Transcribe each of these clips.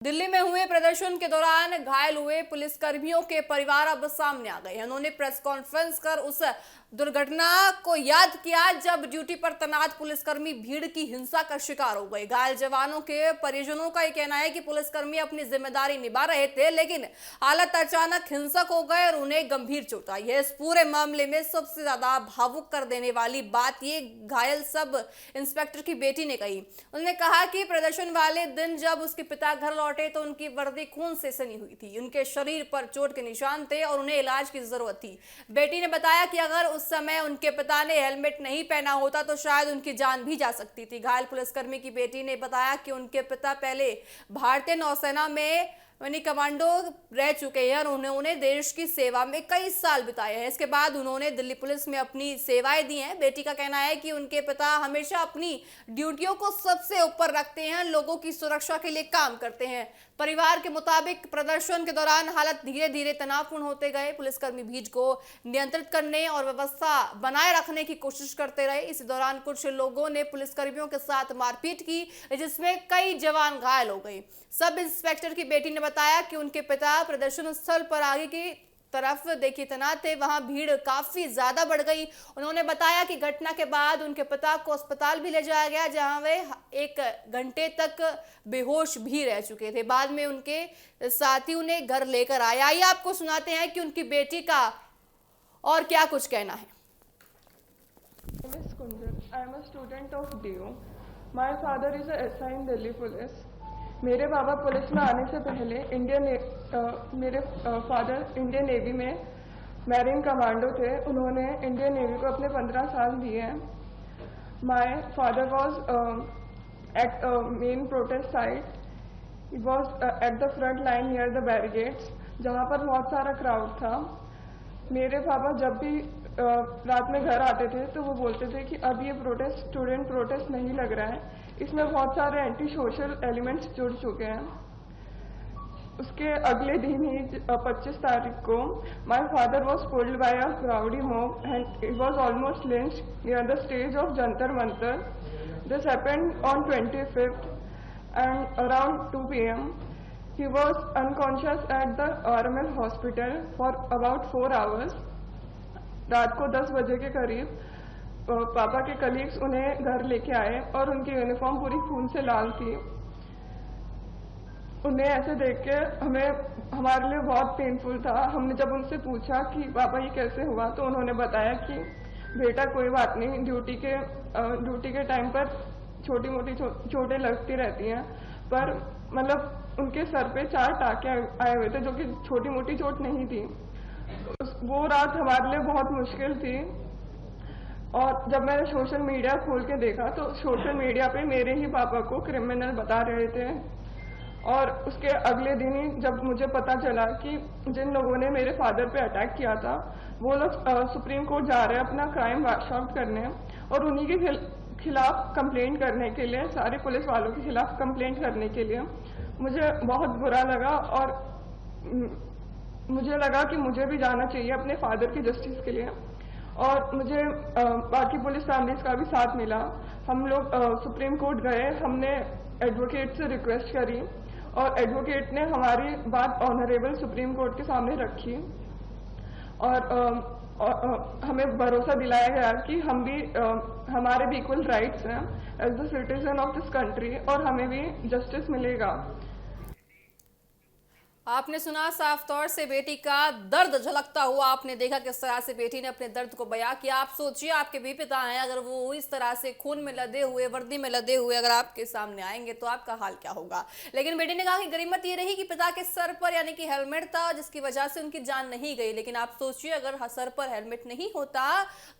दिल्ली में हुए प्रदर्शन के दौरान घायल हुए पुलिसकर्मियों के परिवार अब सामने आ गए हैं। उन्होंने प्रेस कॉन्फ्रेंस कर उस दुर्घटना को याद किया जब ड्यूटी पर तैनात पुलिसकर्मी भीड़ की हिंसा का शिकार हो गए। घायल जवानों के परिजनों का यह कहना है कि पुलिसकर्मी अपनी जिम्मेदारी निभा रहे थे, लेकिन हालत अचानक हिंसक हो गए और उन्हें गंभीर चोट आई है। इस पूरे मामले में सबसे ज्यादा भावुक कर देने वाली बात ये घायल सब इंस्पेक्टर की बेटी ने कही। उन्होंने कहा कि प्रदर्शन वाले दिन जब उसके पिता घर लौटे तो उनकी वर्दी खून से सनी हुई थी, उनके शरीर पर चोट के निशान थे और उन्हें इलाज की जरूरत थी। बेटी ने बताया कि अगर उस समय उनके पिता ने हेलमेट नहीं पहना होता तो शायद उनकी जान भी जा सकती थी। घायल पुलिसकर्मी की बेटी ने बताया कि उनके पिता पहले भारतीय नौसेना में कमांडो रह चुके हैं और उन्होंने देश की सेवा में कई साल बिताए हैं। इसके बाद उन्होंने दिल्ली पुलिस में अपनी सेवाएं दी हैं। बेटी का कहना है कि उनके पिता हमेशा अपनी ड्यूटियों को सबसे ऊपर रखते हैं, लोगों की सुरक्षा के लिए काम करते हैं। परिवार के मुताबिक प्रदर्शन के दौरान हालत धीरे धीरे तनावपूर्ण होते गए। पुलिसकर्मी भीड़ को नियंत्रित करने और व्यवस्था बनाए रखने की कोशिश करते रहे। इस दौरान कुछ लोगों ने पुलिसकर्मियों के साथ मारपीट की, जिसमें कई जवान घायल हो गए। सब इंस्पेक्टर की बेटी ने बताया कि उनके पिता प्रदर्शन स्थल पर आगे की तरफ देखिए तैनात थे, वहां भीड़ काफी ज्यादा बढ़ गई। उन्होंने बताया कि घटना के बाद उनके पिता को अस्पताल भी ले जाया गया, जहां वे 1 घंटे तक बेहोश भी रह चुके थे। बाद में उनके साथी उन्हें घर लेकर आए। आइए आपको सुनाते हैं कि उनकी बेटी का और क्या कुछ कहना है। Miss Kunjal, I am a student of DU. My father is a SI in Delhi Police. मेरे पापा पुलिस में आने से पहले मेरे फादर इंडियन नेवी में मैरीन कमांडो थे। उन्होंने इंडियन नेवी को अपने 15 साल दिए हैं। My father was at main protest site. He was at the front line near the barricades, जहाँ पर बहुत सारा क्राउड था। मेरे पापा जब भी रात में घर आते थे तो वो बोलते थे कि अब ये स्टूडेंट प्रोटेस्ट नहीं लग रहा है, इसमें बहुत सारे एंटी सोशल एलिमेंट्स जुड़ चुके हैं। उसके अगले दिन ही 25 तारीख को my father was pulled bye a crowdy mob and he was almost lynched near the stage of Jantar Mantar. This happened on 25th and around 2 p.m. he was unconscious at the RML hospital for about 4 hours. रात को 10 बजे के करीब पापा के colleagues उन्हें घर लेके आए और उनकी यूनिफॉर्म पूरी खून से लाल थी। उन्हें ऐसे देख के हमारे लिए बहुत पेनफुल था। हमने जब उनसे पूछा कि पापा ये कैसे हुआ, तो उन्होंने बताया कि बेटा कोई बात नहीं, ड्यूटी के टाइम पर छोटी मोटी चोटें लगती रहती हैं, पर मतलब उनके सर पे 4 टाँके आए हुए थे, जो कि छोटी मोटी चोट नहीं थी। वो रात हमारे लिए बहुत मुश्किल थी। और जब मैंने सोशल मीडिया खोल के देखा तो सोशल मीडिया पे मेरे ही पापा को क्रिमिनल बता रहे थे। और उसके अगले दिन ही जब मुझे पता चला कि जिन लोगों ने मेरे फादर पे अटैक किया था वो लोग सुप्रीम कोर्ट जा रहे हैं अपना क्राइम वॉश आउट करने, और उन्हीं के खिलाफ कंप्लेंट करने के लिए, सारे पुलिस वालों के खिलाफ कंप्लेंट करने के लिए मुझे बहुत बुरा लगा। और मुझे लगा कि मुझे भी जाना चाहिए अपने फादर की जस्टिस के लिए, और मुझे बाकी पुलिस फैमिलीज का भी साथ मिला। हम लोग सुप्रीम कोर्ट गए, हमने एडवोकेट से रिक्वेस्ट करी और एडवोकेट ने हमारी बात ऑनरेबल सुप्रीम कोर्ट के सामने रखी, और हमें भरोसा दिलाया गया कि हमारे भी इक्वल राइट्स हैं as the citizen of this country, और हमें भी जस्टिस मिलेगा। आपने सुना साफ तौर से बेटी का दर्द झलकता हुआ। आपने देखा किस तरह से बेटी ने अपने दर्द को बयां किया। आप सोचिए आपके भी पिता हैं, अगर वो इस तरह से खून में लदे हुए, वर्दी में लदे हुए अगर आपके सामने आएंगे तो आपका हाल क्या होगा। लेकिन बेटी ने कहा कि गनीमत ये रही कि पिता के सर पर यानी कि हेलमेट था, जिसकी वजह से उनकी जान नहीं गई। लेकिन आप सोचिए अगर सर पर हेलमेट नहीं होता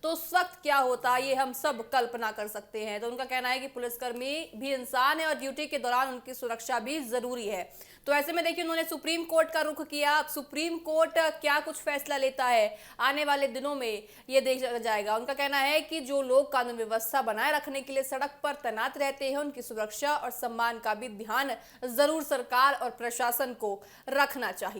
तो उस वक्त क्या होता, ये हम सब कल्पना कर सकते हैं। तो उनका कहना है कि पुलिसकर्मी भी इंसान है और ड्यूटी के दौरान उनकी सुरक्षा भी जरूरी है। तो ऐसे में देखिए उन्होंने सुप्रीम कोर्ट का रुख किया। अब सुप्रीम कोर्ट क्या कुछ फैसला लेता है आने वाले दिनों में ये देखा जाएगा। उनका कहना है कि जो लोग कानून व्यवस्था बनाए रखने के लिए सड़क पर तैनात रहते हैं उनकी सुरक्षा और सम्मान का भी ध्यान जरूर सरकार और प्रशासन को रखना चाहिए।